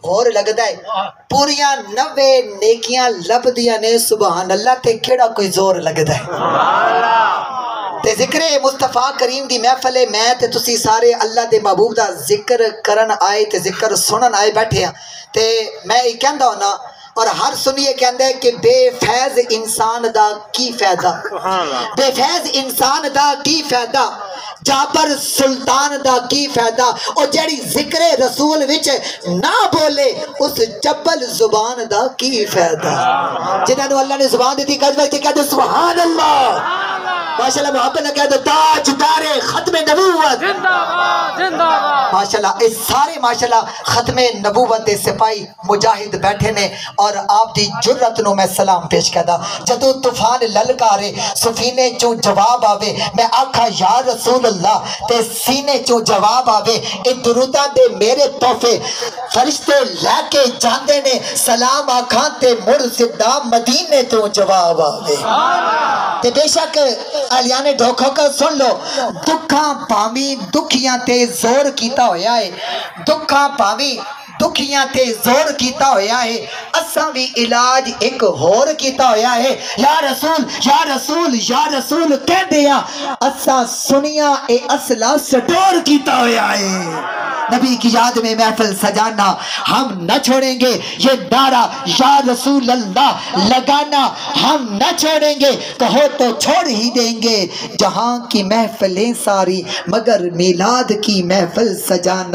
اور لگدا ہے پوریاں 90 نیکیاں لبدیاں نے سبحان اللہ تے کیڑا کوئی زور لگدا ہے تے ذکر مصطفیٰ کریم دی محفل میں تے تسی سارے اللہ دے محبوب دا ذکر کرن آئے تے ذکر سنن آئے بیٹھے ہیں تے میں یہ کہندا ہونا اور ہر سنیے کہندا ہے کہ بے فیض انسان دا کی فائدہ بے فیض انسان دا کی فائدہ جابر سلطان دا کی فائدہ اور جیڑی ذکر رسول وچ نہ بولے اس جبل زبان دا کی فائدہ جنہاں نو اللہ نے زبان دیتی کہہ دو سبحان اللہ ماشاءاللہ محبت نہ کہہ دو تاجدار ختم نبوت ماشاءاللہ اس سارے ماشاءاللہ ختم نبوت دے سپاہی مجاہد بیٹھے نے اور آپ دی جرت نو میں سلام پیش کردا جدو طوفان للکارے سفینے چوں جواب آوے میں آکھا یا رسول اللہ تے سینے چوں جواب آوے اے دروداں دے میرے تحفے فرشتے لے کے جاندے نے سلام آکھاں تے مڑ سدھا مدینے تو جواب آوے تے بے شک اہلیان ڈھوکھو کا سن لو دکھاں پاویں دکھیاں تے زور کیتا ہویا ہے دکھاں پاویں دکھیاں تے زور کیتا ہویا ہے اساں بھی علاج ایک ہور کیتا ہویا ہے یا رسول یا رسول یا رسول کہہ دیا اساں سنیا اے اصلہ سٹور کیتا ہویا ہے نبی کی یاد میں محفل سجانا ہم نہ چھوڑیں گے یہ نعرہ یا رسول اللہ لگانا ہم نہ چھوڑیں گے کہو تو چھوڑ ہی دیں گے جہاں کی محفلیں ساری مگر میلاد کی محفل سجانا